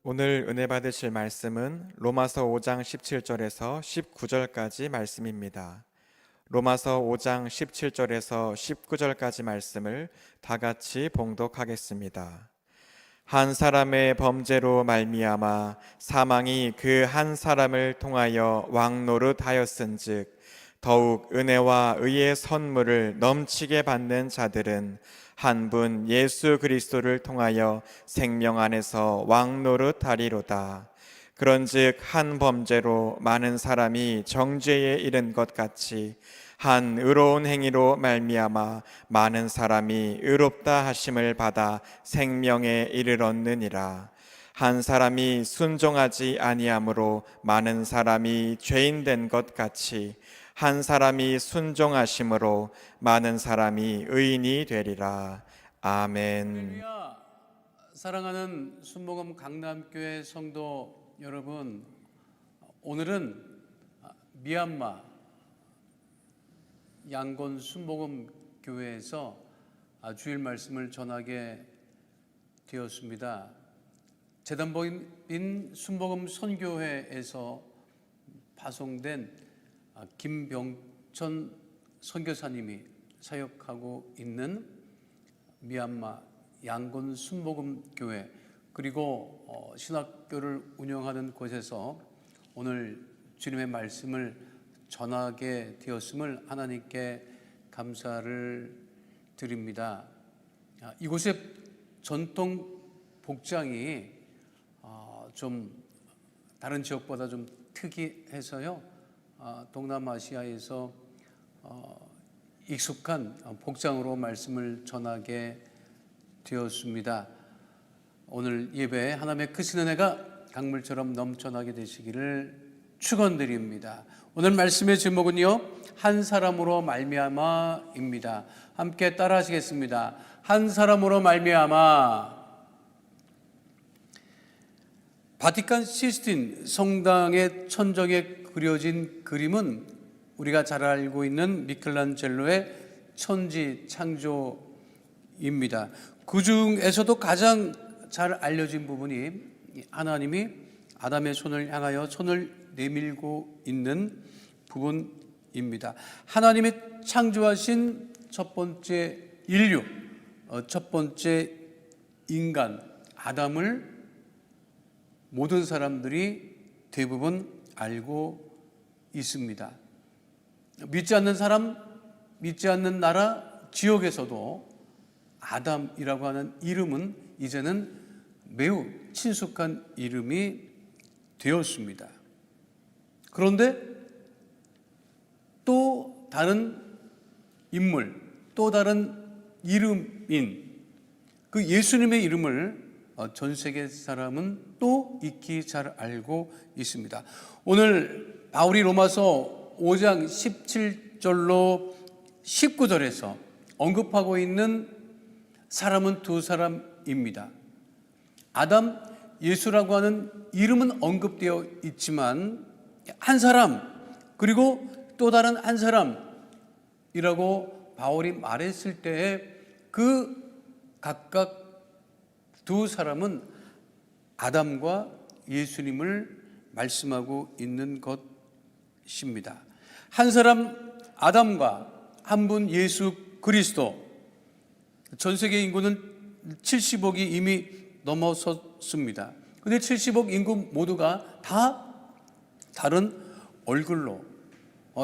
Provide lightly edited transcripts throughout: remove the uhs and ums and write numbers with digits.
오늘 은혜 받으실 말씀은 로마서 5장 17절에서 19절까지 말씀입니다. 로마서 5장 17절에서 19절까지 말씀을 다 같이 봉독하겠습니다. 한 사람의 범죄로 말미암아 사망이 그 한 사람을 통하여 왕노릇하였은즉 더욱 은혜와 의의 선물을 넘치게 받는 자들은 한 분 예수 그리스도를 통하여 생명 안에서 왕노릇하리로다. 그런즉 한 범죄로 많은 사람이 정죄에 이른 것 같이 한 의로운 행위로 말미암아 많은 사람이 의롭다 하심을 받아 생명에 이르렀느니라. 한 사람이 순종하지 아니함으로 많은 사람이 죄인 된 것 같이 한 사람이 순종하심으로 많은 사람이 의인이 되리라. 아멘. 할렐루야. 사랑하는 순복음 강남교회 성도 여러분, 오늘은 미얀마 양곤 순복음 교회에서 주일 말씀을 전하게 되었습니다. 재단법인 순복음 선교회에서 파송된 김병천 선교사님이 사역하고 있는 미얀마 양곤 순복음 교회, 그리고 신학교를 운영하는 곳에서 오늘 주님의 말씀을 전하게 되었음을 하나님께 감사를 드립니다. 이곳의 전통 복장이 좀 다른 지역보다 좀 특이해서요, 동남아시아에서 익숙한 복장으로 말씀을 전하게 되었습니다. 오늘 예배에 하나님의 크신 은혜가 강물처럼 넘쳐나게 되시기를 축원드립니다. 오늘 말씀의 제목은요, 한 사람으로 말미암아입니다. 함께 따라하시겠습니다. 한 사람으로 말미암아. 바티칸 시스틴 성당의 천정에 그려진 그림은 우리가 잘 알고 있는 미켈란젤로의 천지 창조입니다. 그 중에서도 가장 잘 알려진 부분이 하나님이 아담의 손을 향하여 손을 내밀고 있는 부분입니다. 하나님이 창조하신 첫 번째 인류, 첫 번째 인간 아담을 모든 사람들이 대부분 알고 있습니다. 믿지 않는 사람, 믿지 않는 나라, 지역에서도 아담이라고 하는 이름은 이제는 매우 친숙한 이름이 되었습니다. 그런데 또 다른 인물, 또 다른 이름인 그 예수님의 이름을 전 세계 사람은 또 익히 잘 알고 있습니다. 오늘 바울이 로마서 5장 17절로 19절에서 언급하고 있는 사람은 두 사람입니다. 아담, 예수라고 하는 이름은 언급되어 있지만 한 사람, 그리고 또 다른 한 사람이라고 바울이 말했을 때에 그 각각 두 사람은 아담과 예수님을 말씀하고 있는 것입니다. 한 사람 아담과 한 분 예수 그리스도. 전 세계 인구는 70억이 이미 넘어섰습니다. 그런데 70억 인구 모두가 다 다른 얼굴로,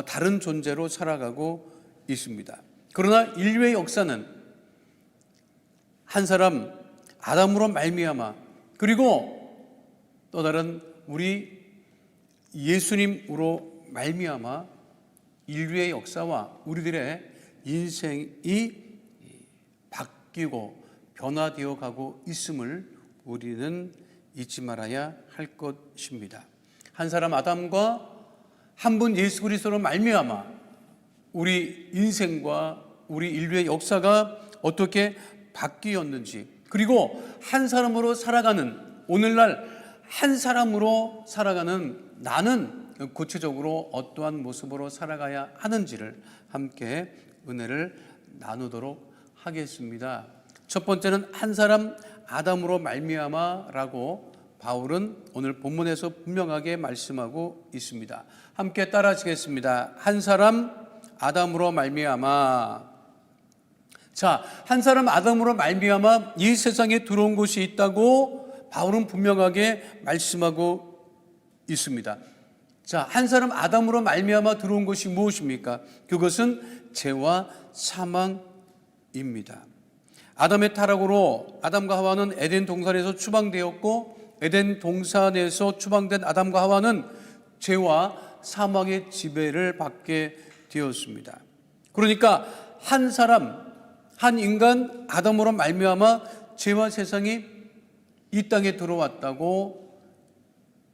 다른 존재로 살아가고 있습니다. 그러나 인류의 역사는 한 사람 아담으로 말미암아, 그리고 또 다른 우리 예수님으로 말미암아 인류의 역사와 우리들의 인생이 바뀌고 변화되어 가고 있음을 우리는 잊지 말아야 할 것입니다. 한 사람 아담과 한 분 예수 그리스도로 말미암아 우리 인생과 우리 인류의 역사가 어떻게 바뀌었는지, 그리고 한 사람으로 살아가는, 오늘날 한 사람으로 살아가는 나는 구체적으로 어떠한 모습으로 살아가야 하는지를 함께 은혜를 나누도록 하겠습니다. 첫 번째는 한 사람 아담으로 말미암아라고 바울은 오늘 본문에서 분명하게 말씀하고 있습니다. 함께 따라하시겠습니다. 한 사람 아담으로 말미암아. 자, 한 사람 아담으로 말미암아 이 세상에 들어온 것이 있다고 바울은 분명하게 말씀하고 있습니다. 자, 한 사람 아담으로 말미암아 들어온 것이 무엇입니까? 그것은 죄와 사망입니다. 아담의 타락으로 아담과 하와는 에덴 동산에서 추방되었고, 에덴 동산에서 추방된 아담과 하와는 죄와 사망의 지배를 받게 되었습니다. 그러니까 한 사람, 한 인간 아담으로 말미암아 죄와 세상이 이 땅에 들어왔다고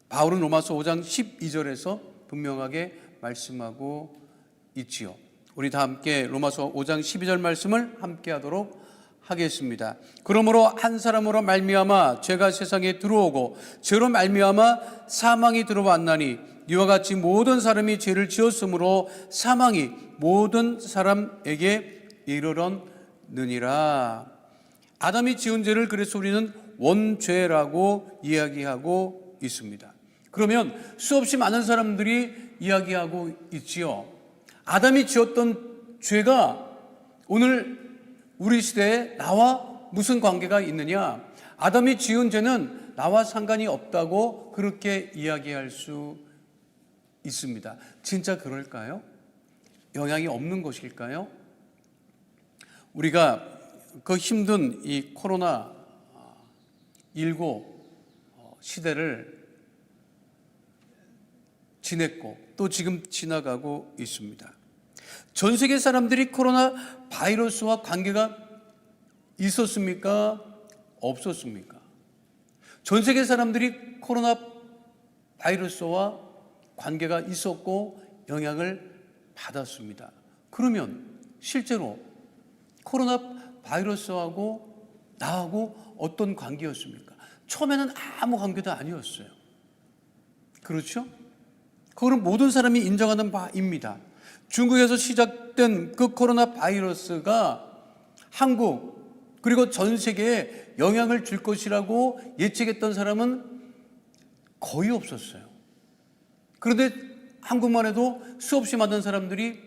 바울은 로마서 5장 12절에서 분명하게 말씀하고 있지요. 우리 다 함께 로마서 5장 12절 말씀을 함께 하도록 하겠습니다. 그러므로 한 사람으로 말미암아 죄가 세상에 들어오고 죄로 말미암아 사망이 들어왔나니 이와 같이 모든 사람이 죄를 지었으므로 사망이 모든 사람에게 이르렀느니라. 아담이 지은 죄를 그래서 우리는 원죄라고 이야기하고 있습니다. 그러면 수없이 많은 사람들이 이야기하고 있지요. 아담이 지었던 죄가 오늘 우리 시대에 나와 무슨 관계가 있느냐? 아담이 지은 죄는 나와 상관이 없다고 그렇게 이야기할 수 있습니다. 진짜 그럴까요? 영향이 없는 것일까요? 우리가 그 힘든 이 코로나19 시대를 지냈고 또 지금 지나가고 있습니다. 전 세계 사람들이 코로나 바이러스와 관계가 있었습니까? 없었습니까? 전 세계 사람들이 코로나 바이러스와 관계가 있었고 영향을 받았습니다. 그러면 실제로 코로나 바이러스하고 나하고 어떤 관계였습니까? 처음에는 아무 관계도 아니었어요. 그렇죠? 그거는 모든 사람이 인정하는 바입니다. 중국에서 시작된 그 코로나 바이러스가 한국 그리고 전 세계에 영향을 줄 것이라고 예측했던 사람은 거의 없었어요. 그런데 한국만 해도 수없이 많은 사람들이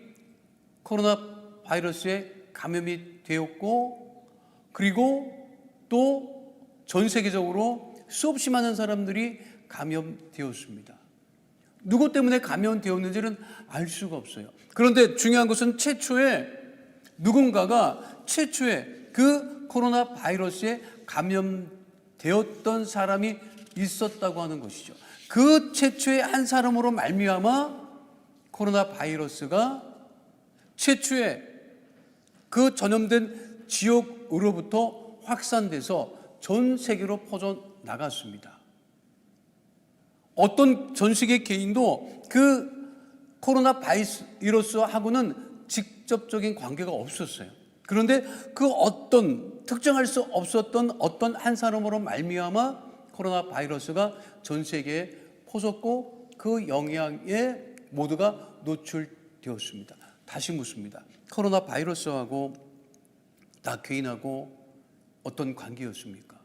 코로나 바이러스에 감염이 되었고, 그리고 또 전 세계적으로 수없이 많은 사람들이 감염되었습니다. 누구 때문에 감염되었는지는 알 수가 없어요. 그런데 중요한 것은 누군가가 최초에 그 코로나 바이러스에 감염되었던 사람이 있었다고 하는 것이죠. 그 최초의 한 사람으로 말미암아 코로나 바이러스가 최초의 그 전염된 지역으로부터 확산돼서 전 세계로 퍼져 나갔습니다. 어떤 전 세계 개인도 그 코로나 바이러스하고는 직접적인 관계가 없었어요. 그런데 그 어떤 특정할 수 없었던 어떤 한 사람으로 말미암아 코로나 바이러스가 전 세계에 퍼졌고 그 영향에 모두가 노출되었습니다. 다시 묻습니다. 코로나 바이러스하고 나 개인하고 어떤 관계였습니까?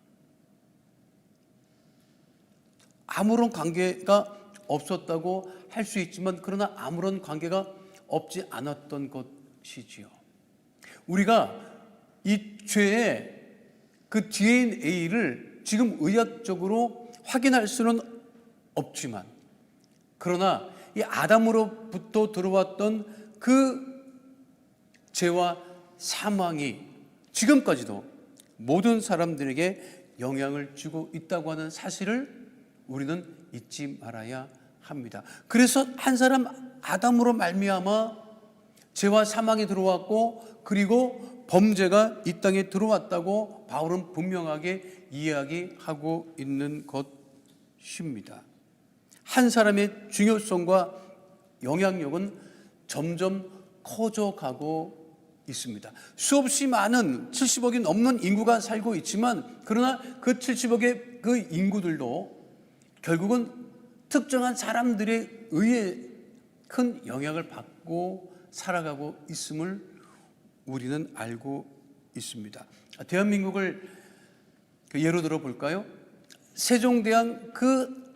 아무런 관계가 없었다고 할 수 있지만 그러나 아무런 관계가 없지 않았던 것이지요. 우리가 이 죄의 그 DNA를 지금 의학적으로 확인할 수는 없지만, 그러나 이 아담으로부터 들어왔던 그 죄와 사망이 지금까지도 모든 사람들에게 영향을 주고 있다고 하는 사실을 우리는 잊지 말아야 합니다. 그래서 한 사람 아담으로 말미암아 죄와 사망이 들어왔고 그리고 범죄가 이 땅에 들어왔다고 바울은 분명하게 이야기하고 있는 것입니다. 한 사람의 중요성과 영향력은 점점 커져가고 있습니다. 수없이 많은 70억이 넘는 인구가 살고 있지만, 그러나 그 70억의 그 인구들도 결국은 특정한 사람들에 의해 큰 영향을 받고 살아가고 있음을 우리는 알고 있습니다. 대한민국을 예로 들어 볼까요? 세종대왕 그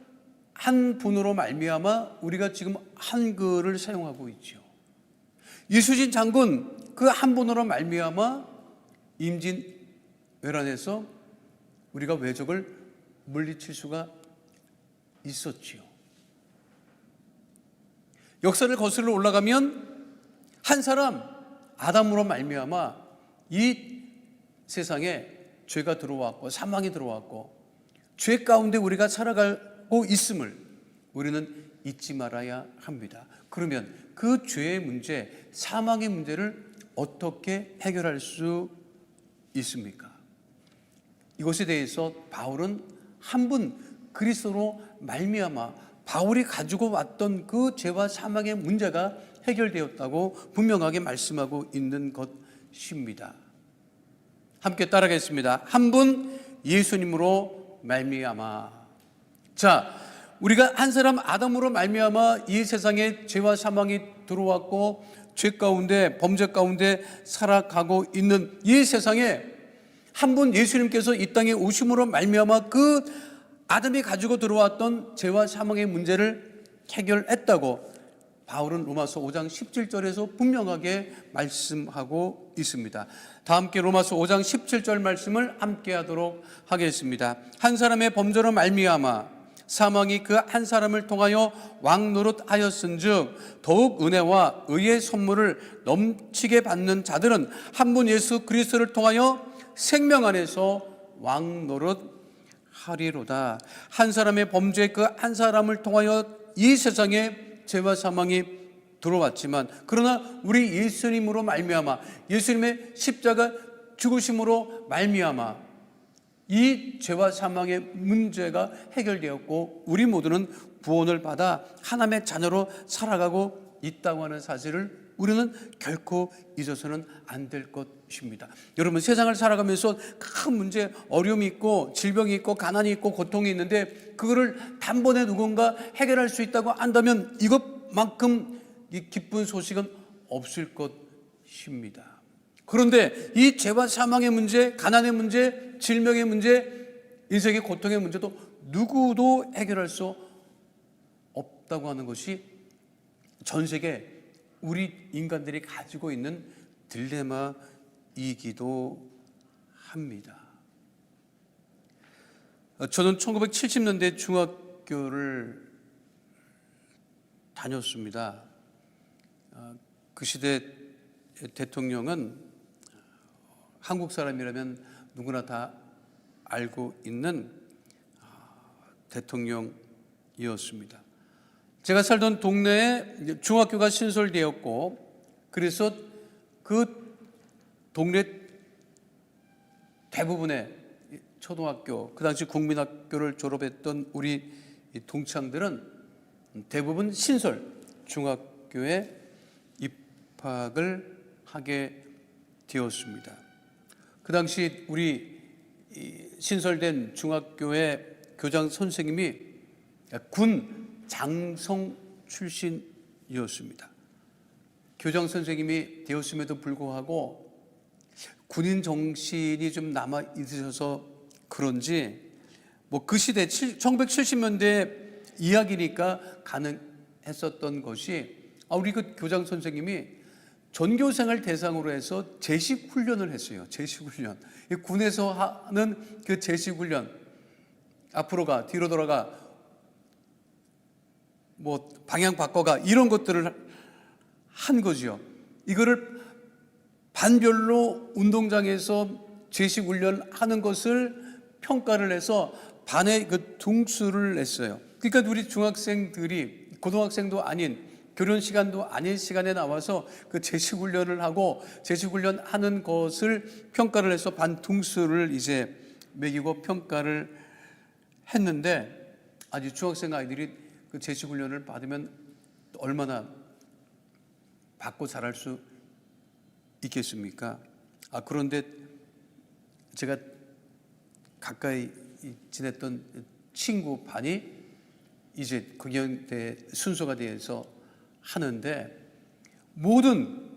한 분으로 말미암아 우리가 지금 한글을 사용하고 있죠. 이수진 장군 그 한 분으로 말미암아 임진왜란에서 우리가 왜적을 물리칠 수가 있었지요. 역사를 거슬러 올라가면 한 사람 아담으로 말미암아 이 세상에 죄가 들어왔고 사망이 들어왔고 죄 가운데 우리가 살아가고 있음을 우리는 잊지 말아야 합니다. 그러면 그 죄의 문제, 사망의 문제를 어떻게 해결할 수 있습니까? 이것에 대해서 바울은 한 분 그리스도로 말미암아 바울이 가지고 왔던 그 죄와 사망의 문제가 해결되었다고 분명하게 말씀하고 있는 것입니다. 함께 따라하겠습니다. 한 분 예수님으로 말미암아. 자, 우리가 한 사람 아담으로 말미암아 이 세상에 죄와 사망이 들어왔고 죄 가운데 범죄 가운데 살아가고 있는 이 세상에 한 분 예수님께서 이 땅에 오심으로 말미암아 그 아담이 가지고 들어왔던 죄와 사망의 문제를 해결했다고 바울은 로마서 5장 17절에서 분명하게 말씀하고 있습니다. 다 함께 로마서 5장 17절 말씀을 함께 하도록 하겠습니다. 한 사람의 범죄로 말미암아 사망이 그 한 사람을 통하여 왕노릇하였은즉 더욱 은혜와 의의 선물을 넘치게 받는 자들은 한 분 예수 그리스도를 통하여 생명 안에서 왕노릇하리로다. 한 사람의 범죄 그 한 사람을 통하여 이 세상에 죄와 사망이 들어왔지만 그러나 우리 예수님으로 말미암아 예수님의 십자가 죽으심으로 말미암아 이 죄와 사망의 문제가 해결되었고 우리 모두는 구원을 받아 하나님의 자녀로 살아가고 있다고 하는 사실을 우리는 결코 잊어서는 안 될 것입니다. 여러분 세상을 살아가면서 큰 문제, 어려움이 있고 질병이 있고 가난이 있고 고통이 있는데 그거를 단번에 누군가 해결할 수 있다고 한다면 이것만큼 이 기쁜 소식은 없을 것입니다. 그런데 이 죄와 사망의 문제, 가난의 문제, 질병의 문제, 인생의 고통의 문제도 누구도 해결할 수 없다고 하는 것이 전 세계 우리 인간들이 가지고 있는 딜레마이기도 합니다. 저는 1970년대 중학교를 다녔습니다. 그 시대 대통령은 한국 사람이라면 누구나 다 알고 있는 대통령이었습니다. 제가 살던 동네에 중학교가 신설되었고 그래서 그 동네 대부분의 초등학교, 그 당시 국민학교를 졸업했던 우리 동창들은 대부분 신설 중학교에 입학을 하게 되었습니다. 그 당시 우리 신설된 중학교의 교장 선생님이 군 장성 출신이었습니다. 교장 선생님이 되었음에도 불구하고 군인 정신이 좀 남아 있으셔서 그런지 뭐 그 시대 1970년대 이야기니까 가능했었던 것이 우리 그 교장 선생님이 전교생을 대상으로 해서 제식 훈련을 했어요. 제식 훈련. 군에서 하는 그 제식 훈련. 앞으로 가, 뒤로 돌아가, 뭐 방향 바꿔가 이런 것들을 한 거죠. 이거를 반별로 운동장에서 제식 훈련하는 것을 평가를 해서 반에 그 등수를 냈어요. 그러니까 우리 중학생들이 고등학생도 아닌 교련 시간도 아닌 시간에 나와서 그 제식 훈련을 하고 제식 훈련 하는 것을 평가를 해서 반 등수를 이제 매기고 평가를 했는데 아주 중학생 아이들이 그 제식 훈련을 받으면 얼마나 받고 잘할 수 있겠습니까? 그런데 제가 가까이 지냈던 친구 반이 이제 극영대 순서가 돼서 하는데 모든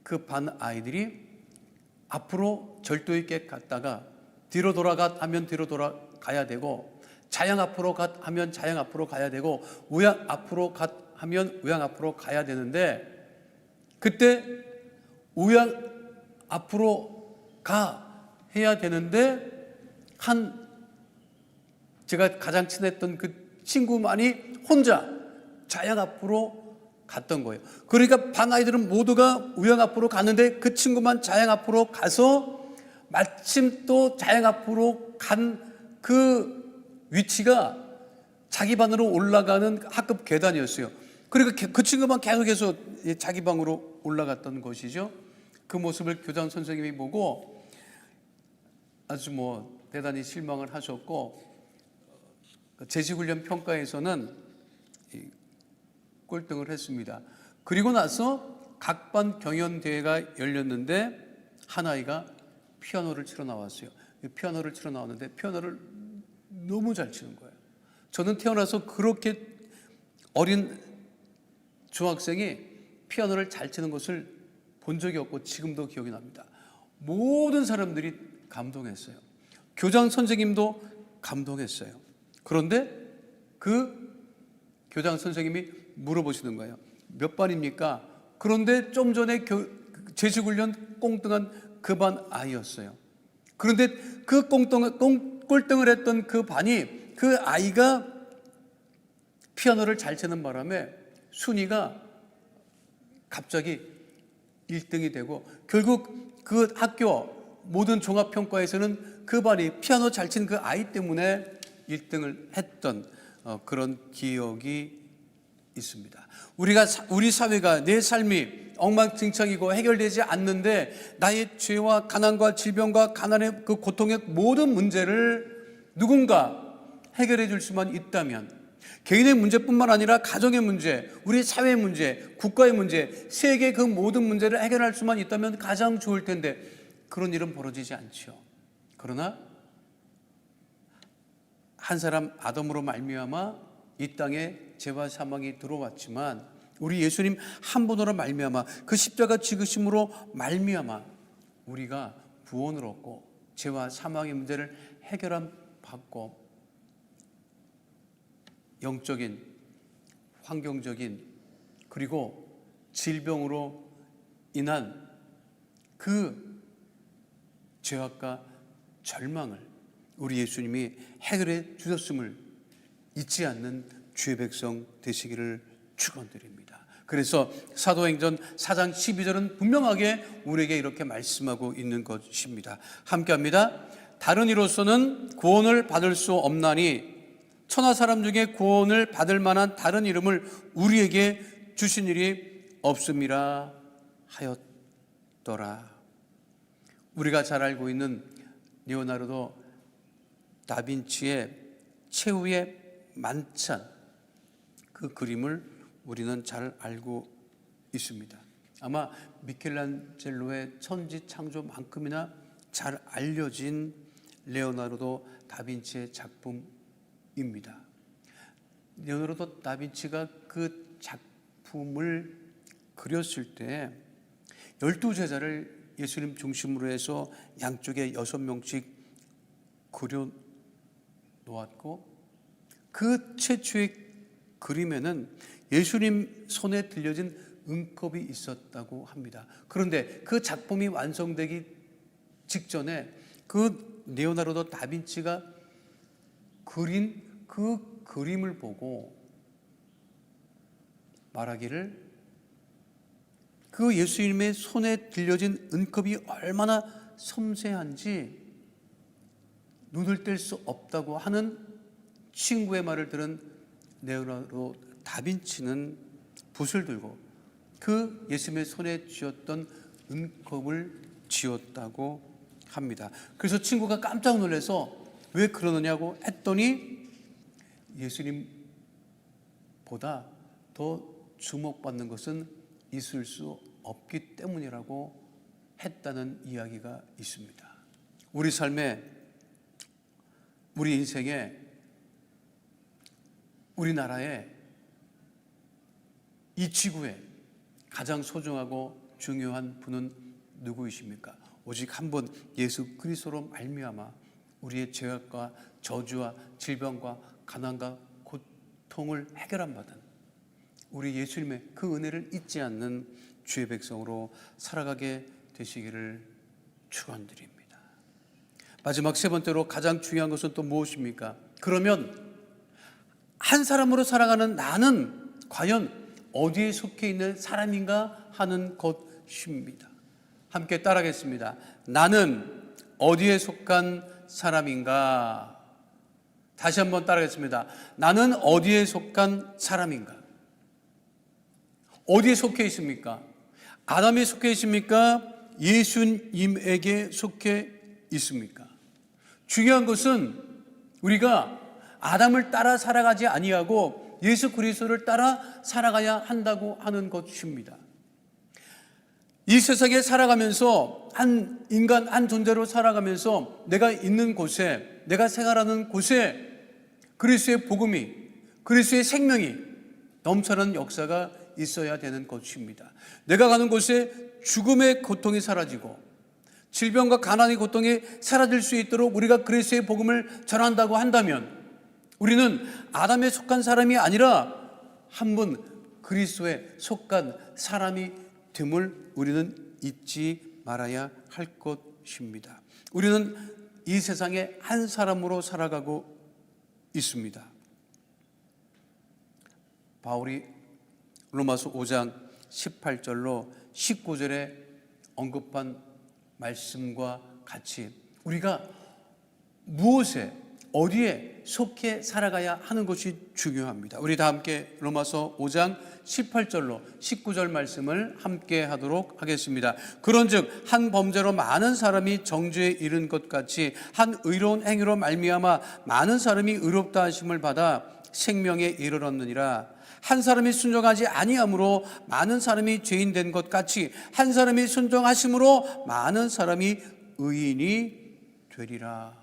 그 반 아이들이 앞으로 절도 있게 갔다가 뒤로 돌아가 하면 뒤로 돌아가 가야 되고, 자양 앞으로 하면 자양 앞으로 가야 되고, 우양 앞으로 하면 우양 앞으로 가야 되는데, 그때 우양 앞으로 해야 되는데, 제가 가장 친했던 그 친구만이 혼자 자양 앞으로 갔던 거예요. 그러니까 반 아이들은 모두가 우양 앞으로 갔는데 그 친구만 자양 앞으로 가서 마침 또 자양 앞으로 간 그 위치가 자기 반으로 올라가는 학급 계단이었어요. 그러니까 그 친구만 계속해서 자기 방으로 올라갔던 것이죠. 그 모습을 교장 선생님이 보고 아주 대단히 실망을 하셨고, 제시훈련 평가에서는 꼴등을 했습니다. 그리고 나서 각 반 경연대회가 열렸는데 한 아이가 피아노를 치러 나왔어요. 피아노를 치러 나왔는데 피아노를 너무 잘 치는 거예요. 저는 태어나서 그렇게 어린 중학생이 피아노를 잘 치는 것을 본 적이 없고 지금도 기억이 납니다. 모든 사람들이 감동했어요. 교장 선생님도 감동했어요. 그런데 그 교장 선생님이 물어보시는 거예요. 몇 반입니까? 그런데 좀 전에 제시훈련 꼴등한 그 반 아이였어요. 그런데 그 꼴등을 했던 그 반이, 그 아이가 피아노를 잘 치는 바람에 순위가 갑자기 1등이 되고, 결국 그 학교 모든 종합평가에서는 그 반이 피아노 잘 치는 그 아이 때문에 1등을 했던 그런 기억이 있습니다. 우리 사회가, 내 삶이 엉망진창이고 해결되지 않는데 나의 죄와 가난과 질병과 가난의 그 고통의 모든 문제를 누군가 해결해 줄 수만 있다면, 개인의 문제뿐만 아니라 가정의 문제, 우리 사회의 문제, 국가의 문제, 세계의 그 모든 문제를 해결할 수만 있다면 가장 좋을 텐데 그런 일은 벌어지지 않죠. 그러나 한 사람 아담으로 말미암아 이 땅에 죄와 사망이 들어왔지만, 우리 예수님 한 분으로 말미암아, 그 십자가 지으심으로 말미암아 우리가 구원을 얻고 죄와 사망의 문제를 해결함 받고, 영적인, 환경적인, 그리고 질병으로 인한 그 죄악과 절망을 우리 예수님이 해결해 주셨음을 잊지 않는 주의 백성 되시기를 축원드립니다. 그래서 사도행전 4장 12절은 분명하게 우리에게 이렇게 말씀하고 있는 것입니다. 함께 합니다. 다른 이로서는 구원을 받을 수 없나니 천하 사람 중에 구원을 받을 만한 다른 이름을 우리에게 주신 일이 없음이라 하였더라. 우리가 잘 알고 있는 레오나르도 다빈치의 최후의 만찬, 그 그림을 우리는 잘 알고 있습니다. 아마 미켈란젤로의 천지창조만큼이나 잘 알려진 레오나르도 다빈치의 작품입니다. 레오나르도 다빈치가 그 작품을 그렸을 때 12제자를 예수님 중심으로 해서 양쪽에 6명씩 그려 놓았고, 그 최초의 그림에는 예수님 손에 들려진 은컵이 있었다고 합니다. 그런데 그 작품이 완성되기 직전에 그 레오나르도 다빈치가 그린 그 그림을 보고 말하기를, 그 예수님의 손에 들려진 은컵이 얼마나 섬세한지 눈을 뗄 수 없다고 하는 친구의 말을 들은 레오나르도 다빈치는 붓을 들고 그 예수님의 손에 쥐었던 은컵을 지었다고 합니다. 그래서 친구가 깜짝 놀라서 왜 그러느냐고 했더니 예수님보다 더 주목받는 것은 있을 수 없기 때문이라고 했다는 이야기가 있습니다. 우리 삶에, 우리 인생에, 우리나라에, 이 지구에 가장 소중하고 중요한 분은 누구이십니까? 오직 한 분, 예수 그리스도로 말미암아 우리의 죄악과 저주와 질병과 가난과 고통을 해결한 받은 우리 예수님의 그 은혜를 잊지 않는 주의 백성으로 살아가게 되시기를 축원드립니다. 마지막 세 번째로 가장 중요한 것은 또 무엇입니까? 그러면 한 사람으로 살아가는 나는 과연 어디에 속해 있는 사람인가 하는 것입니다. 함께 따라하겠습니다. 나는 어디에 속한 사람인가? 다시 한번 따라하겠습니다. 나는 어디에 속한 사람인가? 어디에 속해 있습니까? 아담에 속해 있습니까? 예수님에게 속해 있습니까? 중요한 것은 우리가 아담을 따라 살아가지 아니하고 예수 그리스도를 따라 살아가야 한다고 하는 것입니다. 이 세상에 살아가면서 한 인간, 한 존재로 살아가면서 내가 있는 곳에, 내가 생활하는 곳에 그리스도의 복음이, 그리스도의 생명이 넘쳐나는 역사가 있어야 되는 것입니다. 내가 가는 곳에 죽음의 고통이 사라지고 질병과 가난의 고통이 사라질 수 있도록 우리가 그리스도의 복음을 전한다고 한다면 우리는 아담에 속한 사람이 아니라 한 분 그리스도에 속한 사람이 됨을 우리는 잊지 말아야 할 것입니다. 우리는 이 세상에 한 사람으로 살아가고 있습니다. 바울이 로마서 5장 18절로 19절에 언급한 말씀과 같이 우리가 무엇에 어디에 속해 살아가야 하는 것이 중요합니다. 우리 다 함께 로마서 5장 18절로 19절 말씀을 함께 하도록 하겠습니다. 그런즉 한 범죄로 많은 사람이 정죄에 이른 것 같이 한 의로운 행위로 말미암아 많은 사람이 의롭다 하심을 받아 생명에 이르렀느니라. 한 사람이 순종하지 아니함으로 많은 사람이 죄인 된 것 같이 한 사람이 순종하심으로 많은 사람이 의인이 되리라.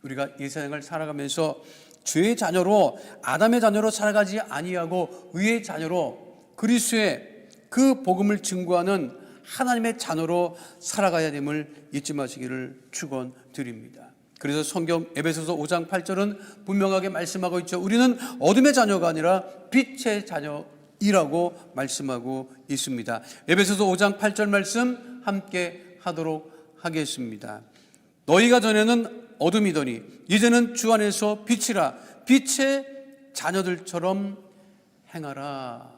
우리가 이 세상을 살아가면서 죄의 자녀로 아담의 자녀로 살아가지 아니하고 의의 자녀로 그리스도의 그 복음을 증거하는 하나님의 자녀로 살아가야 됨을 잊지 마시기를 축원드립니다. 그래서 성경 에베소서 5장 8절은 분명하게 말씀하고 있죠. 우리는 어둠의 자녀가 아니라 빛의 자녀이라고 말씀하고 있습니다. 에베소서 5장 8절 말씀 함께 하도록 하겠습니다. 너희가 전에는 어둠이더니 이제는 주 안에서 빛이라. 빛의 자녀들처럼 행하라.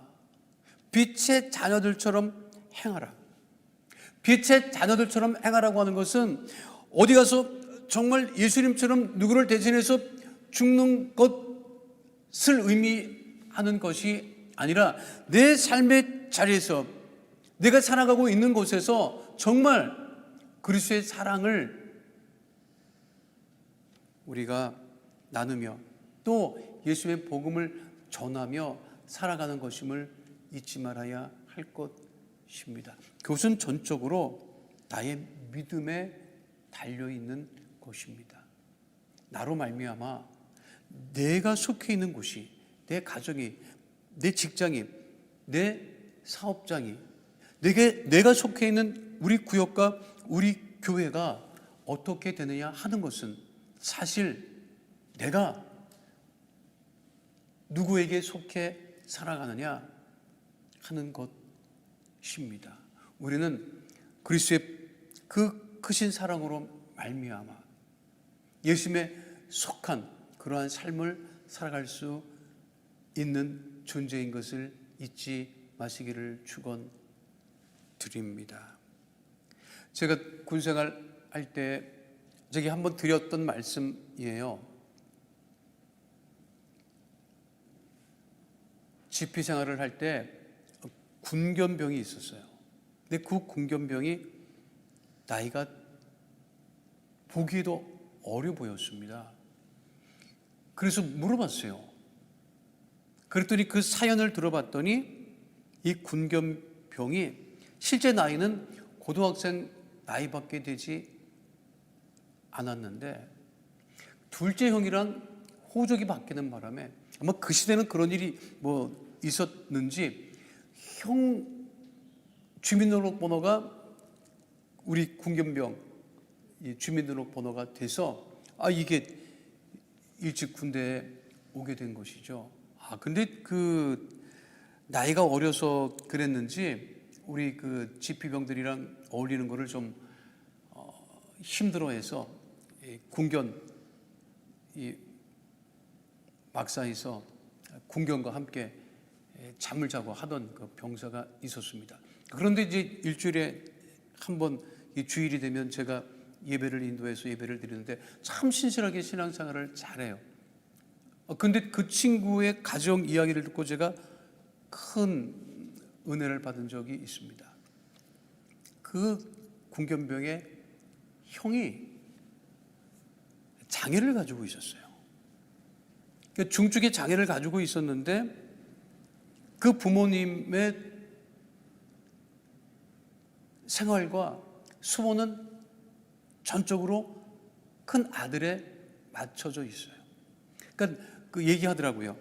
빛의 자녀들처럼 행하라. 빛의 자녀들처럼 행하라고 하는 것은 어디 가서 정말 예수님처럼 누구를 대신해서 죽는 것을 의미하는 것이 아니라 내 삶의 자리에서 내가 살아가고 있는 곳에서 정말 그리스도의 사랑을 우리가 나누며 또 예수의 복음을 전하며 살아가는 것임을 잊지 말아야 할 것입니다. 그것은 전적으로 나의 믿음에 달려있는 것입니다. 나로 말미암아 내가 속해 있는 곳이, 내 가정이, 내 직장이, 내 사업장이, 내가 속해 있는 우리 구역과 우리 교회가 어떻게 되느냐 하는 것은 사실 내가 누구에게 속해 살아가느냐 하는 것입니다. 우리는 그리스도의 그 크신 사랑으로 말미암아 예수님에 속한 그러한 삶을 살아갈 수 있는 존재인 것을 잊지 마시기를 축원드립니다. 제가 군생활 할 때 저기 한번 드렸던 말씀이에요. 집회 생활을 할 때 군견병이 있었어요. 근데 그 군견병이 나이가 보기에도 어려 보였습니다. 그래서 물어봤어요. 그랬더니 그 사연을 들어봤더니 이 군견병이 실제 나이는 고등학생 나이밖에 되지 않았는데 둘째 형이랑 호적이 바뀌는 바람에 아마 그 시대는 그런 일이 뭐 있었는지 형 주민등록번호가 우리 군견병 주민등록번호가 돼서 이게 일찍 군대에 오게 된 것이죠. 근데 그 나이가 어려서 그랬는지 우리 그 지피병들이랑 어울리는 거를 좀 힘들어해서 군견 막사에서 군견과 함께 잠을 자고 하던 그 병사가 있었습니다. 그런데 이제 일주일에 한 번 이 주일이 되면 제가 예배를 인도해서 예배를 드리는데 참 신실하게 신앙생활을 잘해요. 근데 그 친구의 가정 이야기를 듣고 제가 큰 은혜를 받은 적이 있습니다. 그 군견병의 형이 장애를 가지고 있었어요. 그러니까 중증의 장애를 가지고 있었는데 그 부모님의 생활과 수모는 전적으로 큰 아들에 맞춰져 있어요. 그러니까 그 얘기하더라고요.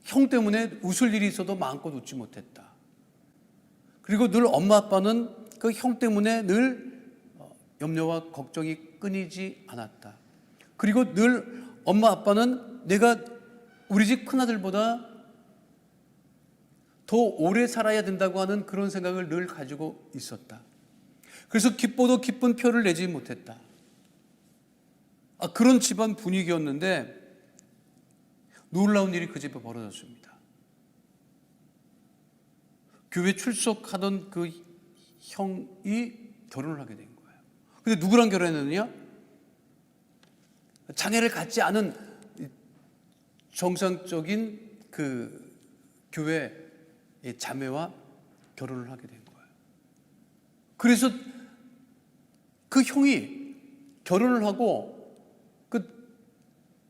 형 때문에 웃을 일이 있어도 마음껏 웃지 못했다. 그리고 늘 엄마 아빠는 그 형 때문에 늘 염려와 걱정이 끊이지 않았다. 그리고 늘 엄마 아빠는 내가 우리 집 큰아들보다 더 오래 살아야 된다고 하는 그런 생각을 늘 가지고 있었다. 그래서 기뻐도 기쁜 표를 내지 못했다. 그런 집안 분위기였는데 놀라운 일이 그 집에 벌어졌습니다. 교회 출석하던 그 형이 결혼을 하게 된 거예요. 근데 누구랑 결혼했느냐? 장애를 갖지 않은 정상적인 그 교회 자매와 결혼을 하게 된 거예요. 그래서 그 형이 결혼을 하고 그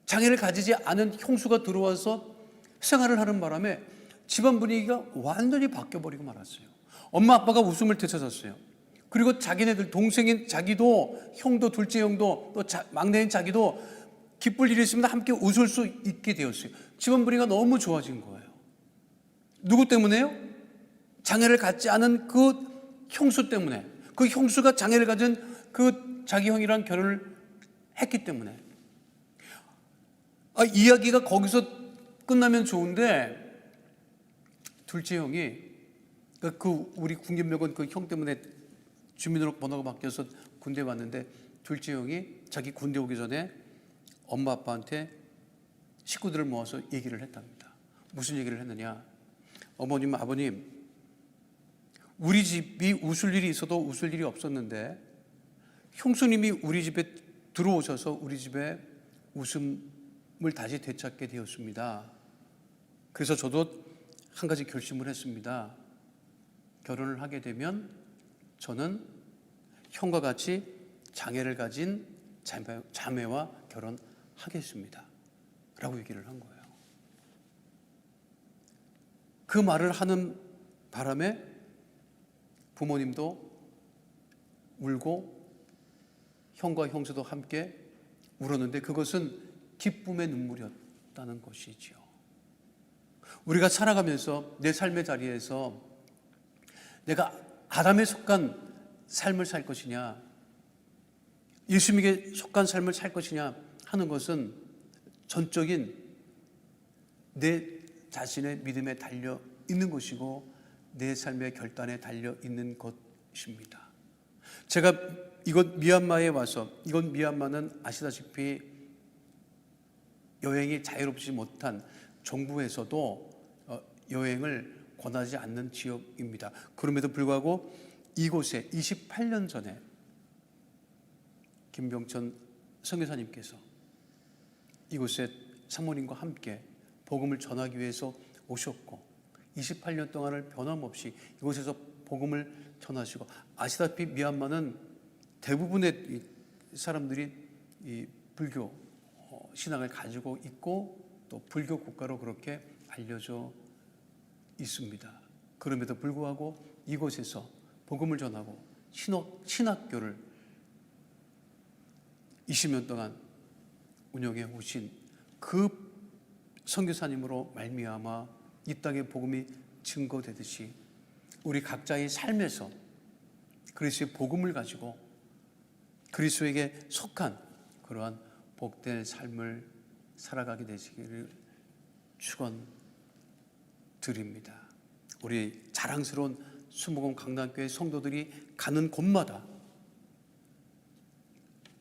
장애를 가지지 않은 형수가 들어와서 생활을 하는 바람에 집안 분위기가 완전히 바뀌어버리고 말았어요. 엄마 아빠가 웃음을 되찾았어요. 그리고 자기네들 동생인 자기도 형도 둘째 형도 또 막내인 자기도 기쁠 일이 있으면 함께 웃을 수 있게 되었어요. 집안 분위기가 너무 좋아진 거예요. 누구 때문에요? 장애를 갖지 않은 그 형수 때문에. 그 형수가 장애를 가진 그 자기 형이랑 결혼을 했기 때문에. 이야기가 거기서 끝나면 좋은데 둘째 형이 그 우리 군견병은 그 형 때문에 주민등록번호가 바뀌어서 군대 왔는데 둘째 형이 자기 군대 오기 전에 엄마 아빠한테 식구들을 모아서 얘기를 했답니다. 무슨 얘기를 했느냐? 어머님, 아버님, 우리 집이 웃을 일이 있어도 웃을 일이 없었는데 형수님이 우리 집에 들어오셔서 우리 집에 웃음을 다시 되찾게 되었습니다. 그래서 저도 한 가지 결심을 했습니다. 결혼을 하게 되면 저는 형과 같이 장애를 가진 자매와 결혼하겠습니다. 라고 얘기를 한 거예요. 그 말을 하는 바람에 부모님도 울고 형과 형수도 함께 울었는데 그것은 기쁨의 눈물이었다는 것이지요. 우리가 살아가면서 내 삶의 자리에서 내가 아담에 속한 삶을 살 것이냐, 예수님에게 속한 삶을 살 것이냐 하는 것은 전적인 내 자신의 믿음에 달려 있는 것이고 내 삶의 결단에 달려 있는 것입니다. 제가 이곳 미얀마에 와서, 이곳 미얀마는 아시다시피 여행이 자유롭지 못한 정부에서도 여행을 권하지 않는 지역입니다. 그럼에도 불구하고 이곳에 28년 전에 김병천 선교사님께서 이곳에 사모님과 함께 복음을 전하기 위해서 오셨고 28년 동안을 변함없이 이곳에서 복음을 전하시고, 아시다시피 미얀마는 대부분의 사람들이 이 불교 신앙을 가지고 있고 또 불교 국가로 그렇게 알려져 있습니다. 그럼에도 불구하고 이곳에서 복음을 전하고 신학교를 20년 동안 운영해 오신 그 선교사님으로 말미암아 이 땅에 복음이 증거되듯이 우리 각자의 삶에서 그리스도의 복음을 가지고 그리스도에게 속한 그러한 복된 삶을 살아가게 되시기를 축원드립니다. 우리 자랑스러운 수목원 강남교회 성도들이 가는 곳마다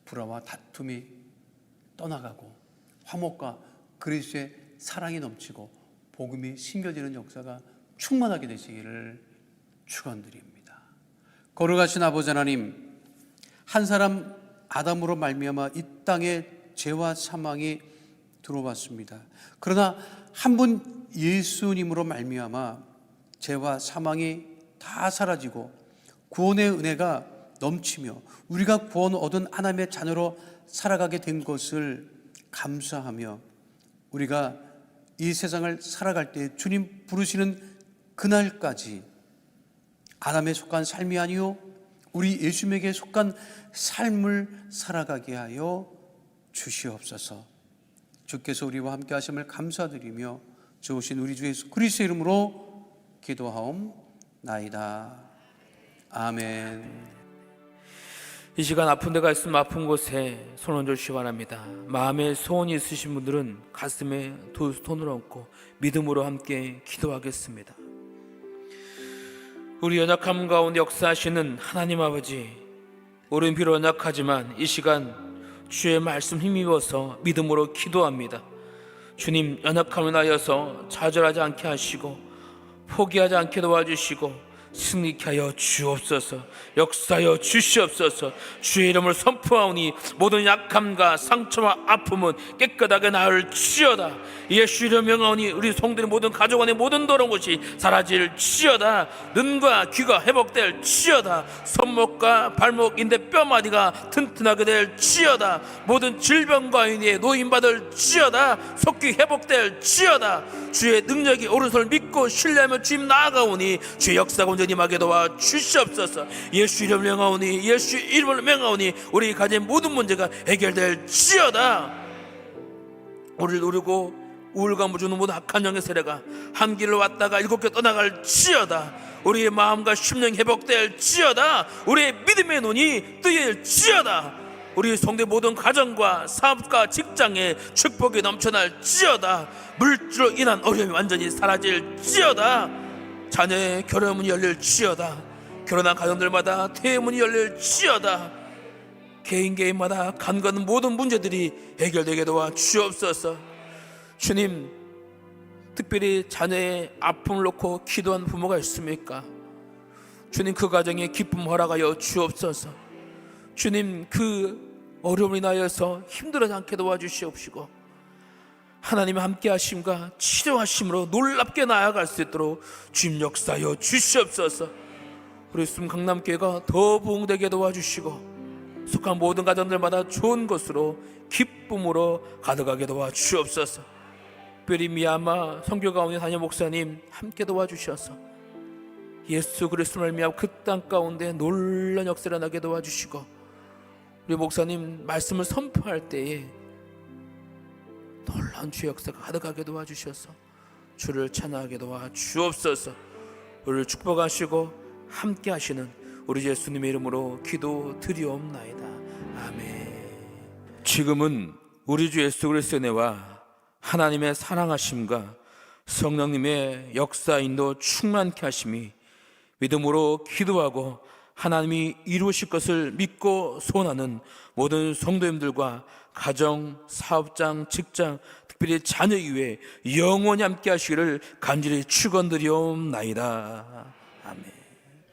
불화와 다툼이 떠나가고 화목과 그리스도의 사랑이 넘치고 복음이 심겨지는 역사가 충만하게 되시기를 축원드립니다. 거룩하신 아버지 하나님, 한 사람 아담으로 말미암아 이 땅에 죄와 사망이 들어왔습니다. 그러나 한 분 예수님으로 말미암아 죄와 사망이 다 사라지고 구원의 은혜가 넘치며 우리가 구원 얻은 하나님의 자녀로 살아가게 된 것을 감사하며 우리가 이 세상을 살아갈 때 주님 부르시는 그날까지 아담에 속한 삶이 아니요 우리 예수님에게 속한 삶을 살아가게 하여 주시옵소서. 주께서 우리와 함께 하심을 감사드리며 주오신 우리 주 예수 그리스도의 이름으로 기도하옵나이다. 아멘. 이 시간 아픈 데가 있으면 아픈 곳에 손 얹어주시기 바랍니다. 마음에 소원이 있으신 분들은 가슴에 두 손을 얹고 믿음으로 함께 기도하겠습니다. 우리 연약함 가운데 역사하시는 하나님 아버지, 우리는 비록 연약하지만 이 시간 주의 말씀 힘입어서 믿음으로 기도합니다. 주님, 연약함을 하여서 좌절하지 않게 하시고 포기하지 않게 도와주시고 승리케 하여 주옵소서. 역사하여 주시옵소서. 주의 이름을 선포하오니 모든 약함과 상처와 아픔은 깨끗하게 나을지어다. 예수 이름 명하오니 우리 성도의 모든 가족 안의 모든 더러운 것이 사라질지어다. 눈과 귀가 회복될지어다. 손목과 발목, 인대, 뼈마디가 튼튼하게 될지어다. 모든 질병과 인에 노인받을지어다. 속기 회복될지어다. 주의 능력이 오른손을 믿고 신뢰하며 주님 나아가오니 주의 역사가 온전히 임하게 도와 주시옵소서. 예수 이름을 명하오니 예수 이름을 명하오니 우리 가진 모든 문제가 해결될지어다. 우리를 누르고 우울감을 주는 모든 악한 영의 세례가 한 길로 왔다가 7개 떠나갈지어다. 우리의 마음과 심령 회복될지어다. 우리의 믿음의 눈이 뜨일지어다. 우리 성도의 모든 가정과 사업과 직장에 축복이 넘쳐날지어다. 물질로 인한 어려움이 완전히 사라질지어다. 자녀의 결혼문이 열릴지어다. 결혼한 가정들마다 퇴문이 열릴지어다. 개인마다 간과하는 모든 문제들이 해결되게 도와 주옵소서. 주님, 특별히 자녀의 아픔을 놓고 기도한 부모가 있습니까? 주님, 그 가정에 기쁨 허락하여 주옵소서. 주님, 그 어려움을 인하여서 힘들어지 않게 도와주시옵시고 하나님의 함께 하심과 치료하심으로 놀랍게 나아갈 수 있도록 주님 역사하여 주시옵소서. 우리 숨 강남교회가 더 부흥되게 도와주시고 속한 모든 가정들마다 좋은 것으로 기쁨으로 가득하게 도와주시옵소서. 특별히 미얀마 선교 가운데 다녀 목사님 함께 도와주셔서 예수 그리스도를 말미암아 그 땅 가운데 놀라운 역사를 나게 도와주시고 우리 목사님 말씀을 선포할 때에 놀라운 주의 역사가 가득하게 도와주셔서 주를 찬양하게 도와주옵소서. 우리를 축복하시고 함께 하시는 우리 예수님의 이름으로 기도드리옵나이다. 아멘. 지금은 우리 주 예수 그리스도의 은혜와 하나님의 사랑하심과 성령님의 역사 인도 충만케 하심이 믿음으로 기도하고 하나님이 이루실 것을 믿고 소원하는 모든 성도님들과 가정, 사업장, 직장, 특별히 자녀 이외에 영원히 함께 하시기를 간절히 축원드리옵나이다. 아멘.